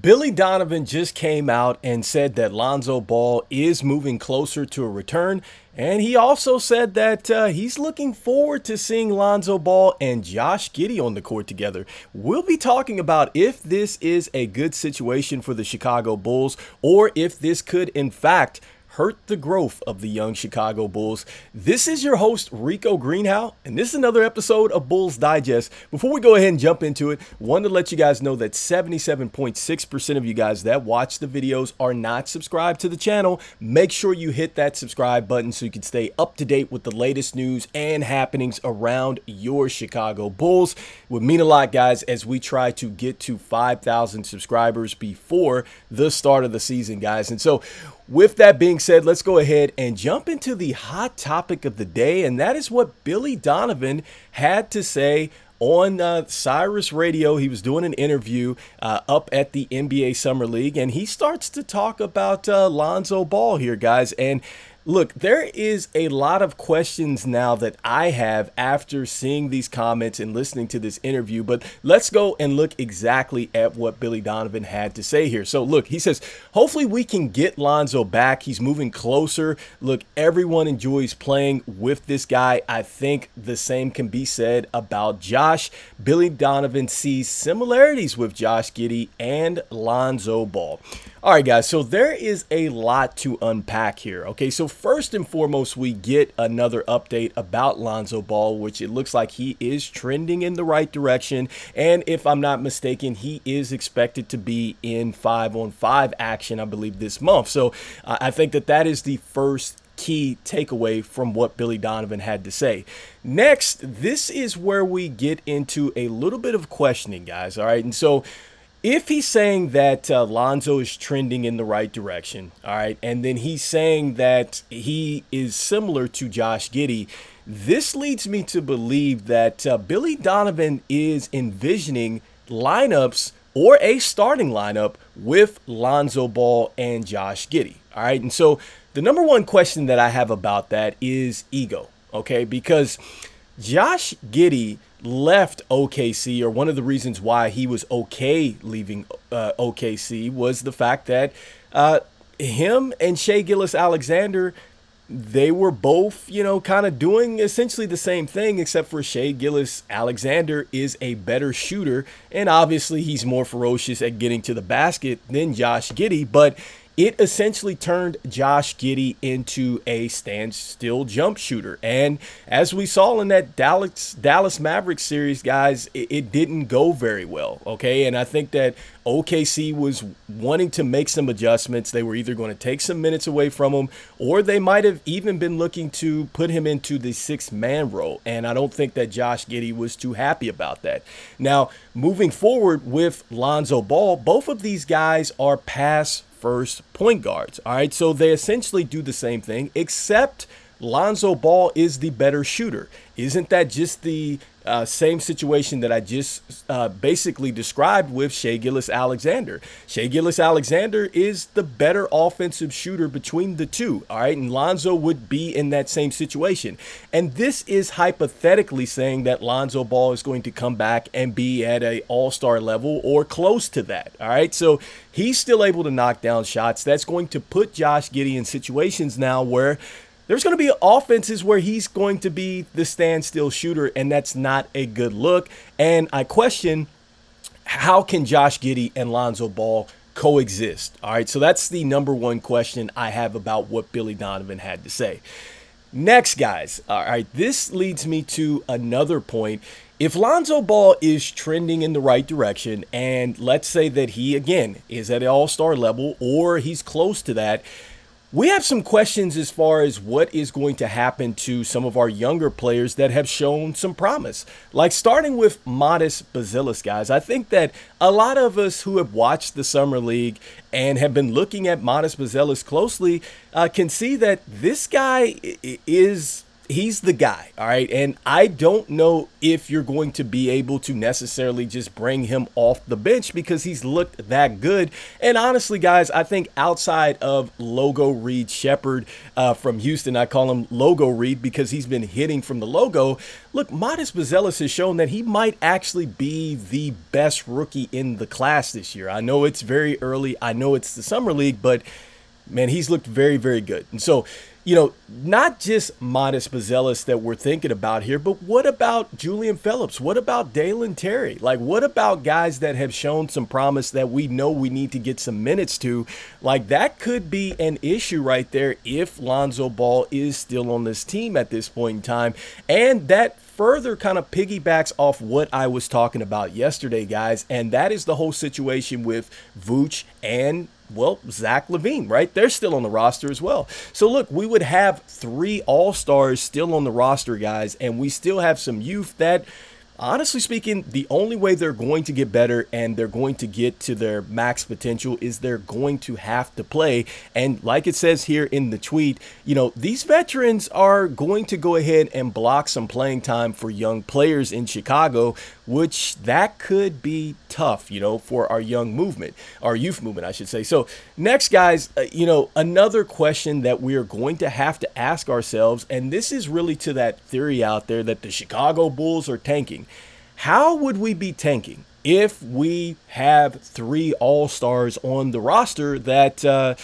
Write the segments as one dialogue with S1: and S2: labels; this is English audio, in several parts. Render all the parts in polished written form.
S1: Billy Donovan just came out and said that Lonzo Ball is moving closer to a return. And he also said that he's looking forward to seeing Lonzo Ball and Josh Giddey on the court together. We'll be talking about if this is a good situation for the Chicago Bulls or if this could, in fact, hurt the growth of the young Chicago Bulls. This is your host, Rico Greenhowe, and this is another episode of Bulls Digest. Before we go ahead and jump into it, wanted to let you guys know that 77.6% of you guys that watch the videos are not subscribed to the channel. Make sure you hit that subscribe button so you can stay up to date with the latest news and happenings around your Chicago Bulls. It would mean a lot, guys, as we try to get to 5,000 subscribers before the start of the season, guys. And so, with that being said, let's go ahead and jump into the hot topic of the day, and that is what Billy Donovan had to say on Cyrus Radio. He was doing an interview up at the NBA Summer League, and he starts to talk about Lonzo Ball here, guys. And look, there is a lot of questions now that I have after seeing these comments and listening to this interview, but let's go and look exactly at what Billy Donovan had to say here. So look, he says, hopefully we can get Lonzo back. He's moving closer. Look, everyone enjoys playing with this guy. I think the same can be said about Josh. Billy Donovan sees similarities with Josh Giddey and Lonzo Ball. All right, guys, so there is a lot to unpack here. Okay, so first and foremost, we get another update about Lonzo Ball, which it looks like he is trending in the right direction. And if I'm not mistaken, he is expected to be in 5-on-5 action, I believe, this month. So I think that that is the first key takeaway from what Billy Donovan had to say. Next, this is where we get into a little bit of questioning, guys. All right, and so if he's saying that Lonzo is trending in the right direction, all right, and then he's saying that he is similar to Josh Giddey, this leads me to believe that Billy Donovan is envisioning lineups or a starting lineup with Lonzo Ball and Josh Giddey, all right? And so the number one question that I have about that is ego, okay? Because Josh Giddey left OKC, or one of the reasons why he was okay leaving OKC was the fact that him and Shai Gilgeous-Alexander, they were both, you know, kind of doing essentially the same thing, except for Shai Gilgeous-Alexander is a better shooter, and obviously he's more ferocious at getting to the basket than Josh Giddey, but it essentially turned Josh Giddey into a standstill jump shooter. And as we saw in that Dallas Mavericks series, guys, it didn't go very well, okay? And I think that OKC was wanting to make some adjustments. They were either going to take some minutes away from him, or they might have even been looking to put him into the sixth-man role. And I don't think that Josh Giddey was too happy about that. Now, moving forward with Lonzo Ball, both of these guys are pass first point guards. All right, so they essentially do the same thing, except Lonzo Ball is the better shooter. Isn't that just the same situation that I just basically described with Shai Gilgeous-Alexander? Shai Gilgeous-Alexander is the better offensive shooter between the two, all right? And Lonzo would be in that same situation. And this is hypothetically saying that Lonzo Ball is going to come back and be at an all-star level or close to that, all right? So he's still able to knock down shots. That's going to put Josh Giddey in situations now where there's going to be offenses where he's going to be the standstill shooter, and that's not a good look. And I question, how can Josh Giddey and Lonzo Ball coexist? All right, so that's the number one question I have about what Billy Donovan had to say. Next, guys, all right, this leads me to another point. If Lonzo Ball is trending in the right direction, and let's say that he, again, is at an all-star level or he's close to that, we have some questions as far as what is going to happen to some of our younger players that have shown some promise. Like starting with Matas Buzelis, guys. I think that a lot of us who have watched the Summer League and have been looking at Matas Buzelis closely can see that this guy is he's the guy, all right? And I don't know if you're going to be able to necessarily just bring him off the bench because he's looked that good. And honestly, guys, I think outside of Logo Reed Shepherd from Houston, I call him Logo Reed because he's been hitting from the logo. Look, Modest Buzelis has shown that he might actually be the best rookie in the class this year. I know it's very early. I know it's the Summer League, but man, he's looked very, very good. And so, you know, not just Modest Buzelis that we're thinking about here, but what about Julian Phillips? What about Dalen Terry? Like, what about guys that have shown some promise that we know we need to get some minutes to? Like, that could be an issue right there if Lonzo Ball is still on this team at this point in time. And that further kind of piggybacks off what I was talking about yesterday, guys, and that is the whole situation with Vooch and, well, Zach LaVine, right? They're still on the roster as well. So look, we would have 3 All-Stars still on the roster, guys, and we still have some youth that, honestly speaking, the only way they're going to get better and they're going to get to their max potential is they're going to have to play. And like it says here in the tweet, you know, these veterans are going to go ahead and block some playing time for young players in Chicago, which that could be tough, you know, for our young movement, our youth movement, I should say. So next, guys, you know, another question that we are going to have to ask ourselves, and this is really to that theory out there that the Chicago Bulls are tanking. How would we be tanking if we have 3 All-Stars on the roster that,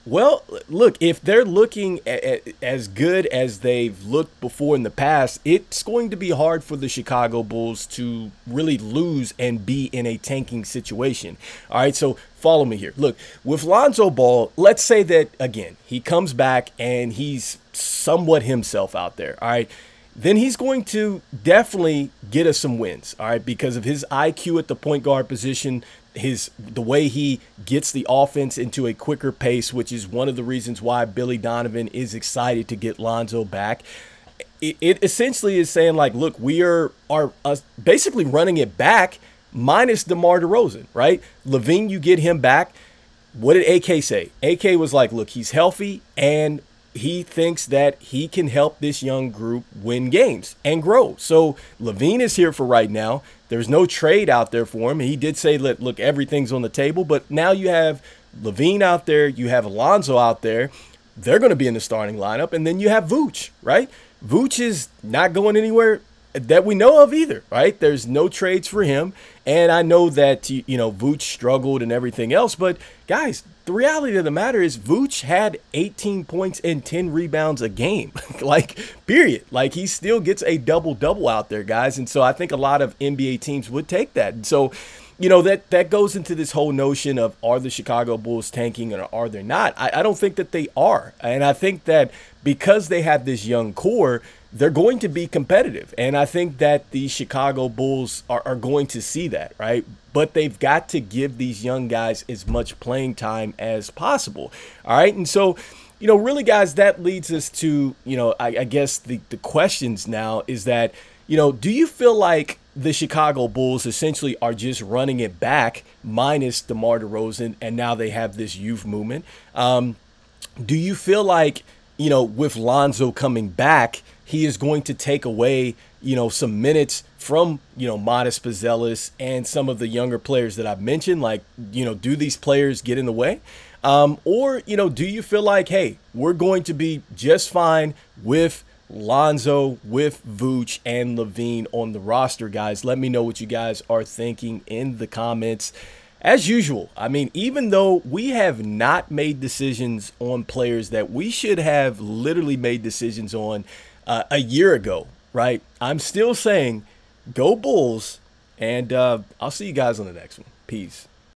S1: well, look, if they're looking as good as they've looked before in the past, it's going to be hard for the Chicago Bulls to really lose and be in a tanking situation. All right, so follow me here. Look, with Lonzo Ball, let's say that, again, he comes back and he's somewhat himself out there, all right? Then he's going to definitely get us some wins, all right, because of his IQ at the point guard position, the way he gets the offense into a quicker pace, which is one of the reasons why Billy Donovan is excited to get Lonzo back. It essentially is saying, like, look, we are basically running it back minus DeMar DeRozan, right? LaVine, you get him back. What did AK say? AK was like, look, he's healthy and he thinks that he can help this young group win games and grow. So LaVine is here for right now. There's no trade out there for him. He did say, look, everything's on the table. But now you have LaVine out there. You have Alonzo out there. They're going to be in the starting lineup. And then you have Vooch, right? Vooch is not going anywhere that we know of either, right? There's no trades for him. And I know that, you know, Vooch struggled and everything else. But, guys, the reality of the matter is Vooch had 18 points and 10 rebounds a game, like, period. Like, he still gets a double-double out there, guys. And so I think a lot of NBA teams would take that. And so, you know, that goes into this whole notion of, are the Chicago Bulls tanking or are they not? I don't think that they are. And I think that because they have this young core, they're going to be competitive. And I think that the Chicago Bulls are going to see that, right? But they've got to give these young guys as much playing time as possible. All right. And so, you know, really, guys, that leads us to, you know, I guess the questions now is that, you know, do you feel like the Chicago Bulls essentially are just running it back minus DeMar DeRozan and now they have this youth movement? Do you feel like, you know, with Lonzo coming back, he is going to take away, you know, some minutes from, you know, Modest Buzelis and some of the younger players that I've mentioned? Like, you know, do these players get in the way? Or, you know, do you feel like, hey, we're going to be just fine with Lonzo, with Vooch, and LaVine on the roster, guys? Let me know what you guys are thinking in the comments. As usual, I mean, even though we have not made decisions on players that we should have literally made decisions on a year ago, right? I'm still saying go Bulls, and I'll see you guys on the next one. Peace.